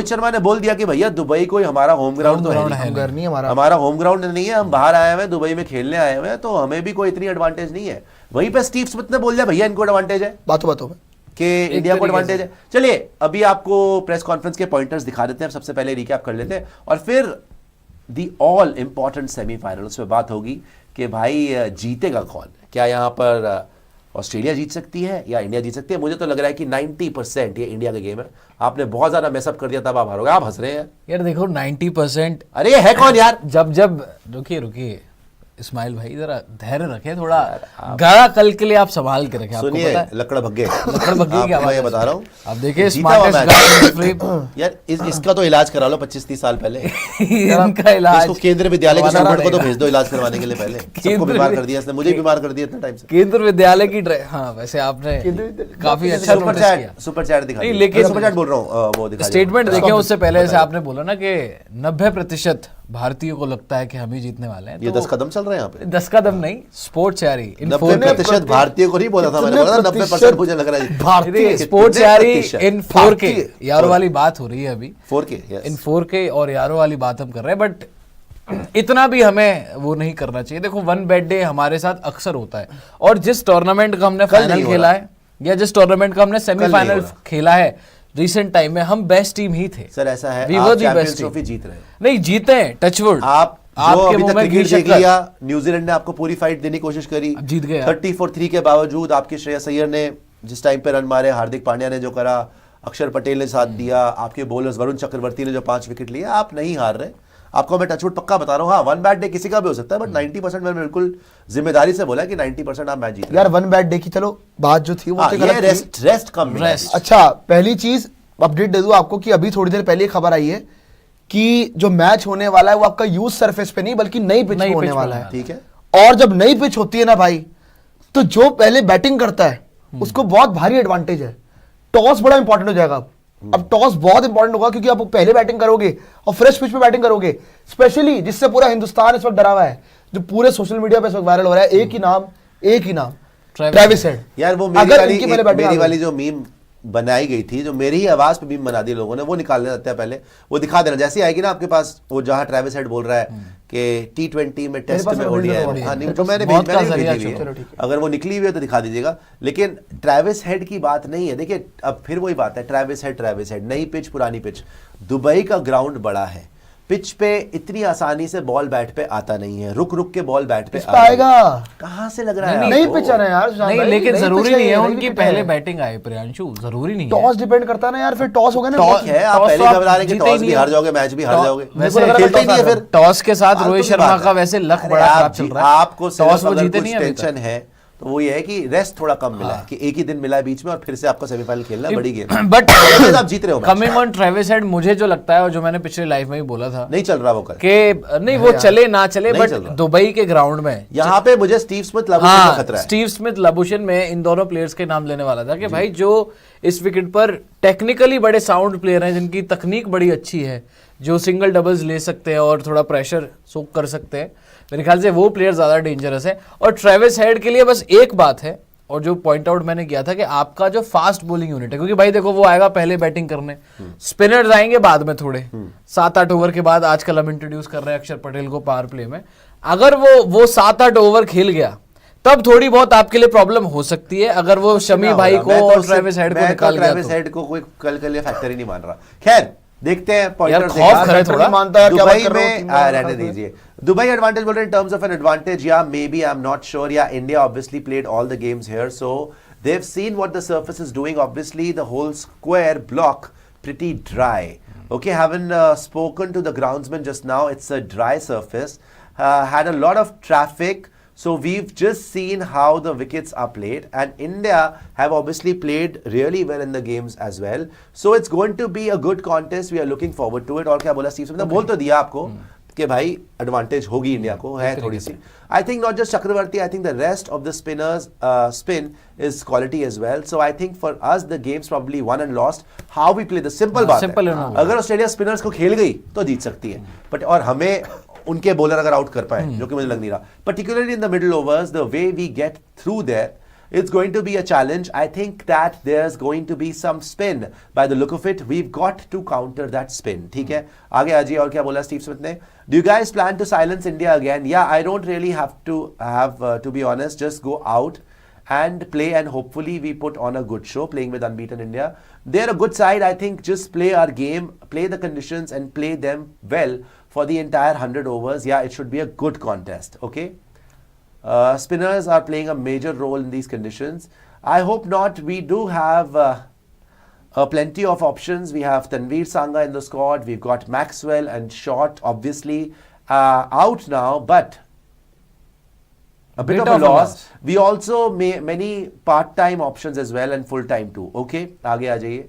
शर्मा ने बोल दिया कि भैया दुबई कोई हमारा होम ग्राउंड तो है नहीं, हमारा होम ग्राउंड नहीं है, हम बाहर आए हुए हैं, दुबई में खेलने आए हुए हैं, तो हमें भी कोई इतनी एडवांटेज नहीं है। वहीं पे स्टीव स्मिथ ने बोल दिया भैया इनको एडवांटेज है, बातों में कि इंडिया को एडवांटेज है। चलिए अभी आपको प्रेस कॉन्फ्रेंस के पॉइंटर्स दिखा देते हैं, सबसे पहले रिकैप कर लेते हैं और फिर दी ऑल इंपॉर्टेंट सेमीफाइनल उस पर बात होगी कि भाई जीतेगा कौन। क्या यहाँ पर ऑस्ट्रेलिया जीत सकती है या इंडिया जीत सकती है? मुझे तो लग रहा है कि 90% ये इंडिया का गेम है। आपने बहुत ज्यादा मैसअप कर दिया तब आप हारोगे। आप हंस रहे हैं यार, देखो 90%। अरे ये है कौन यार? जब रुकिए इस्माइल भाई, जरा धैर्य रखें, थोड़ा गला कल के लिए आप संभाल के रखें। सुनिए लकड़ भग्गे क्या मैं ये बता रहा हूँ। अब देखिए स्मार्टेस्ट यार इसका तो इलाज करा लो 25-30 साल पहले। इनका इलाज इसको केंद्रीय विद्यालय के स्टूडेंट को तो भेज दो इलाज करवाने के लिए। पहले सबको बीमार कर दिया इसने, मुझे बीमार कर दिया इतना टाइम से। केंद्र विद्यालय की हाँ वैसे आपने काफी अच्छा सुपर चैट दिखा, लेकिन सुपर चैट बोल रहा हूँ वो दिखा स्टेटमेंट देखें उससे पहले से आपने बोला ना कि 90% भारतीयों को लगता है कि हम ही जीतने वाले हैं। ये 10 कदम चल रहे हैं यहाँ पे। 10 कदम नहीं, स्पोर्ट्स यारी 90% भारतीयों को नहीं बोला था मैंने, बोला 90% मुझे लग रहा है भारतीय। स्पोर्ट्स यारी इन 4K यारों वाली बात हो रही है अभी, 4K इन 4K और यारों वाली बात हम कर रहे हैं, बट इतना भी हमें वो नहीं करना चाहिए। देखो 1 बैड डे हमारे साथ अक्सर होता है, और जिस टूर्नामेंट का हमने फाइनल खेला है या जिस टूर्नामेंट का हमने सेमीफाइनल खेला है रिसेंट टाइम में, हम बेस्ट टीम ही थे। सर ऐसा है, आप चैंपियंस ट्रॉफी जीत रहे हैं। नहीं जीते हैं, टचवुड। आपके मुंह में क्रिकेट देख लिया, न्यूजीलैंड ने आपको पूरी फाइट देने की कोशिश करी, जीत गए। 30-3 के बावजूद आपके श्रेयस अय्यर ने जिस टाइम पे रन मारे, हार्दिक पांड्या ने जो करा, अक्षर पटेल ने साथ दिया, आपके बॉलर्स वरुण चक्रवर्ती ने जो 5 विकेट लिए, आप नहीं हार रहे। आपको मैं टचवुड पक्का बता रहा हूँ। हाँ 1 बैड डे किसी का भी हो सकता है, बट 90% मैंने बिल्कुल जिम्मेदारी से बोला कि 90% आप मैच जीत रहे हैं। यार 1 बैड डे की चलो बात जो थी वो रेस्ट कम। अच्छा पहली चीज अपडेट दे दूं आपको कि अभी थोड़ी देर पहले खबर आई है कि जो मैच होने वाला है वो आपका यूज सरफेस पे नहीं बल्कि नई पिच पे होने वाला है। ठीक है। और जब नई पिच होती है ना भाई, तो जो पहले बैटिंग करता है उसको बहुत भारी एडवांटेज है। टॉस बड़ा इंपॉर्टेंट हो जाएगा। अब टॉस बहुत इंपॉर्टेंट होगा क्योंकि आप पहले बैटिंग करोगे और फ्रेश पिच पे बैटिंग करोगे, स्पेशली जिससे पूरा हिंदुस्तान इस वक्त डरा हुआ है, जो पूरे सोशल मीडिया पे इस वक्त वायरल हो रहा है, एक ही नाम ट्रेविस हेड। यार वो मेरी वाली जो मीम बनाई गई थी, जो मेरी ही आवाज पे मीम बना दी लोगों ने, वो निकालने देते हैं पहले, वो दिखा देना जैसे आएगी ना आपके पास, वो जहां ट्रेविस हेड बोल रहा है कि T20 में टेस्ट में ओडीआई। हाँ नहीं तो मैंने भेजी है, अगर वो निकली हुई है तो दिखा दीजिएगा। लेकिन ट्रेविस हेड की बात नहीं है। देखिए अब फिर वही बात है, ट्रेविस हेड, नई पिच पुरानी पिच, दुबई का ग्राउंड बड़ा है, पिच पे इतनी आसानी से बॉल बैट पे आता नहीं है, रुक रुक के बॉल बैट पे आएगा। कहाँ से लग रहा है? नहीं पिच है यार। नहीं लेकिन जरूरी नहीं है उनकी पहले बैटिंग आए प्रियांशु, जरूरी नहीं है। टॉस डिपेंड करता है ना यार, फिर टॉस होगा ना। टॉस है, आप पहले घबरा रहे कि टॉस भी हार जाओगे, मैच भी हार जाओगे, खेलते नहीं है। फिर टॉस के साथ रोहित शर्मा का वैसे लक बड़ा खराब चल रहा है। आपको टॉस वो जीते नहीं है, टेंशन है तो वो ये है कि रेस्ट थोड़ा कम मिला है, कि एक ही दिन मिला है बीच में और फिर से आपको सेमीफाइनल खेलना, बड़ी गेम। बट आप जीत रहे हो। कमिंग ऑन ट्रेविस हेड, मुझे जो लगता है और जो मैंने पिछले लाइफ में भी बोला था, नहीं चल रहा वो कि नहीं वो चले ना चले, बट दुबई के ग्राउंड में यहाँ पे मुझे स्टीव स्मिथ लाबुशेन का खतरा है। स्टीव स्मिथ लाबुशेन में इन दोनों प्लेयर्स के नाम लेने वाला था कि भाई जो इस विकेट पर टेक्निकली बड़े साउंड प्लेयर हैं, जिनकी तकनीक बड़ी अच्छी है, जो सिंगल डबल्स ले सकते हैं और थोड़ा प्रेशर सोक कर सकते हैं, मेरे ख्याल से वो प्लेयर ज्यादा डेंजरस है। और ट्रेविस हेड के लिए बस एक बात है, और जो पॉइंट आउट मैंने किया था कि आपका जो फास्ट बॉलिंग यूनिट है, क्योंकि भाई देखो वो आएगा पहले बैटिंग करने, स्पिनर्स आएंगे बाद में थोड़े 7-8 ओवर के बाद। आजकल हम इंट्रोड्यूस कर रहे हैं अक्षर पटेल को पावर प्ले में। अगर वो 7-8 ओवर खेल गया तब थोड़ी बहुत आपके लिए प्रॉब्लम हो सकती है, अगर वो शमी भाई को और ट्रेविस हेड को निकाल गया। ट्रेविस हेड को कोई कल के लिए फैक्टर ही नहीं मान रहा। खैर देखते हैं पॉइंटर थोड़ा मानता है, दुबई में रहने दीजिए। दुबई एडवांटेज बोल रहे हैं, in terms of an advantage, yeah, maybe, I'm not sure. Yeah, India obviously played all the games here, so they've seen what the surface is doing. Obviously, the whole square block pretty dry. Okay, haven't spoken to the groundsman just now. It's a dry surface. Had a lot of traffic. So we've just seen how the wickets are played, and India have obviously played really well in the games as well. So it's going to be a good contest. We are looking forward to it. और क्या बोला Steve ने बोल तो दिया आपको कि भाई एडवांटेज होगी इंडिया को, है थोड़ी सी। I think not just Chakravarthy, I think the rest of the spinners spin is quality as well. So I think for us the games probably won and lost. How we play the simple बात है, अगर Australia spinners को खेल गई तो जीत सकती है, but और हमें उनके बॉलर अगर आउट कर पाए, जो कि मुझे लग नहीं रहा, particularly in the middle overs, the way we get through there, it's going to be a challenge. I think that there's going to be some spin. By the look of it, we've got to counter that spin. ठीक है, आगे आ जाइए। और क्या बोला Steve Smith ने? Do you guys plan to silence India again? Yeah, I don't really have to be honest, just go out and play, and hopefully we put on a good show playing with unbeaten India. They're a good side. I think just play our game, play the conditions and play them well for the entire 100 overs. Yeah, it should be a good contest. Okay. Spinners are playing a major role in these conditions. I hope not. We do have plenty of options. We have Tanveer Sangha in the squad. We've got Maxwell and Short obviously out now, but a bit of a loss. We also many part-time options as well and full-time too. Okay, आगे आ जाइए।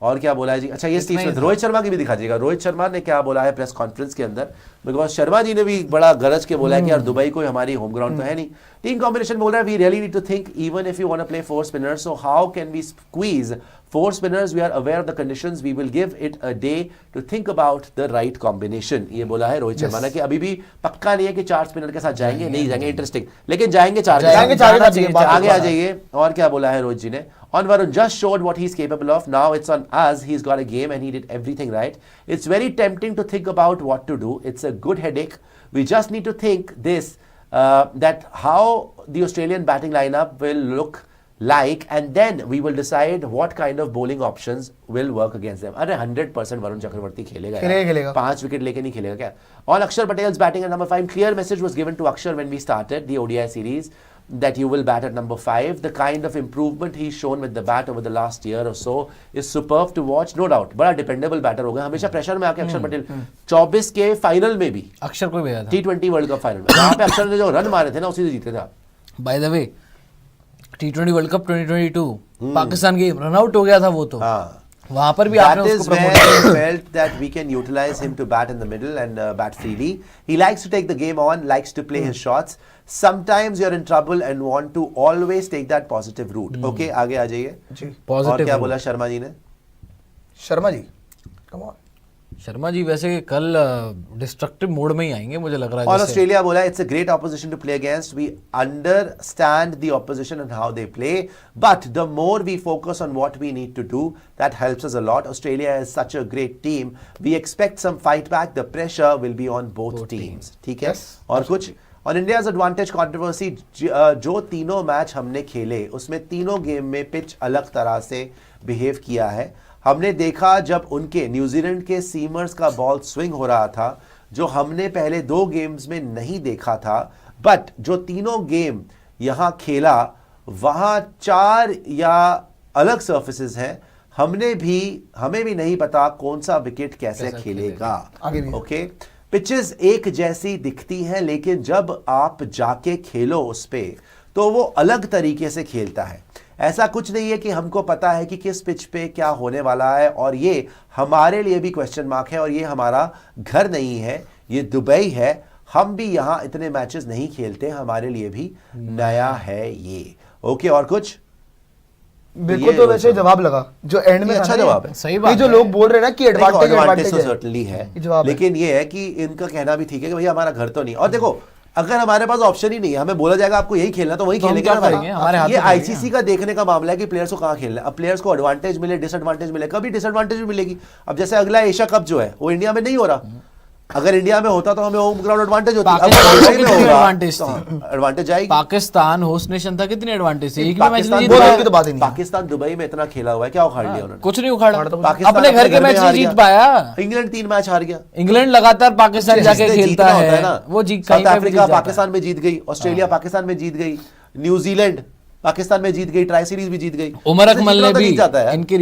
और क्या बोला है जी? अच्छा, ये Steve Smith, Rohit Sharma की भी दिखा दीजिएगा। रोहित शर्मा ने क्या बोला है प्रेस कॉन्फ्रेंस के अंदर? बिकॉज शर्मा जी ने भी बड़ा गरज के बोला है कि यार दुबई कोई हमारी होम ग्राउंड तो है नहीं। टीम कॉम्बिनेशन बोल रहा है we really need to think even if you want to play 4 spinners, so how can we squeeze 4 spinners? We are aware of the conditions. We will give it a day to think about the right combination. ये बोला है रोहित शर्मा ने कि अभी भी पक्का नहीं है कि 4 स्पिनर के साथ जाएंगे, नहीं जाएंगे, इंटरेस्टिंग, लेकिन जाएंगे 4 आगे आ जाइए। और क्या बोला है रोहित जी ने? On Varun just showed what he's capable of. Now it's on us. He's got a game and he did everything right. It's very tempting to think about what to do. It's a good headache. We just need to think this, that how the Australian batting lineup will look like, and then we will decide what kind of bowling options will work against them. अरे 100% वरुण चक्रवर्ती खेलेगा 5 wicket लेके नहीं खेलेगा क्या? On Akshar Patel's batting at number 5, clear message was given to Akshar when we started the ODI series that you will bat at number 5. The kind of improvement he's shown with the bat over the last year or so is superb to watch, no doubt. बड़ा dependable batter होगा, हमेशा pressure में आके अक्षर पटेल 24 के final में भी अक्षर को भेजा था T20 वर्ल्ड कप फाइनल में, वहां पे अक्षर ने जो रन मारे थे ना उसी से जीते थे। By the way T20 world cup 2022 Pakistan game run out हो गया था वो तो, वहां पर भी आपने उसको प्रमोट किया। Felt that we can utilize him to bat in the middle and bat freely. He likes to take the game on, likes to play his shots. Sometimes you're in trouble and want to always take that positive route. Okay, आगे आ जाइए जी। और क्या बोला शर्मा जी ने? Sharma ji, come on. Sharma ji वैसे कल destructive mode में ही आएंगे मुझे लग रहा है। और ऑस्ट्रेलिया बोला it's a great opposition to play against, we understand the opposition and how they play, but the more we focus on what we need to do that helps us a lot. Australia is such a great team, we expect some fight back, the pressure will be on both teams. ठीक है, और कुछ on India's advantage controversy, जो तीनों match हमने खेले उसमें तीनों गेम में पिच अलग तरह से बिहेव किया है। हमने देखा जब उनके न्यूजीलैंड के सीमर्स का बॉल स्विंग हो रहा था, जो हमने पहले 2 गेम्स में नहीं देखा था, बट जो तीनों गेम यहां खेला वहां 4 या अलग सर्फेसेस हैं, हमें भी नहीं पता कौन सा विकेट कैसे खेलेगा। ओके, पिचेस एक जैसी दिखती हैं, लेकिन जब आप जाके खेलो उस पे तो वो अलग तरीके से खेलता है। ऐसा कुछ नहीं है कि हमको पता है कि किस पिच पे क्या होने वाला है, और ये हमारे लिए भी क्वेश्चन मार्क है, और ये हमारा घर नहीं है, ये दुबई है, हम भी यहाँ इतने मैचेस नहीं खेलते, हमारे लिए भी नया है ये। ओके, और कुछ? बिल्कुल, तो वैसे जवाब लगा जो एंड में अच्छा जवाब है, सही बात है। जो लोग बोल रहे हैं ना कि एडवांटेज तो सर्टेनली है, लेकिन ये है कि इनका कहना भी ठीक है कि भैया हमारा घर तो नहीं। और देखो, अगर हमारे पास ऑप्शन ही नहीं है, हमें बोला जाएगा आपको यही खेलना, तो वही खेलेंगे ना भाई। ये आईसीसी का देखने का मामला है कि प्लेयर्स को कहाँ खेलना है। अब प्लेयर्स को एडवांटेज मिले, डिसएडवांटेज मिले, कभी डिसएडवांटेज भी मिलेगी। अब जैसे अगला एशिया कप जो है वो इंडिया में नहीं हो रहा, अगर इंडिया में होता तो हमें होम ग्राउंड एडवांटेज होती, एडवांटेज आएगी। पाकिस्तान होस्ट नेशन था, कितनी एडवांटेज थी, एक भी मैच नहीं जीता। पाकिस्तान दुबई में इतना खेला हुआ है, क्या उखाड़ लिया उन्होंने? कुछ नहीं उखाड़ा, अपने घर के मैच नहीं जीत पाया। इंग्लैंड 3 मैच हार गया, इंग्लैंड लगातार पाकिस्तान जाके खेलता है ना, वो साउथ अफ्रीका पाकिस्तान में जीत गई, ऑस्ट्रेलिया पाकिस्तान में जीत गई, न्यूजीलैंड पाकिस्तान में जीत गई, ट्राई सीरीज भी जीत गई। उमर अकमल ने भी इनकी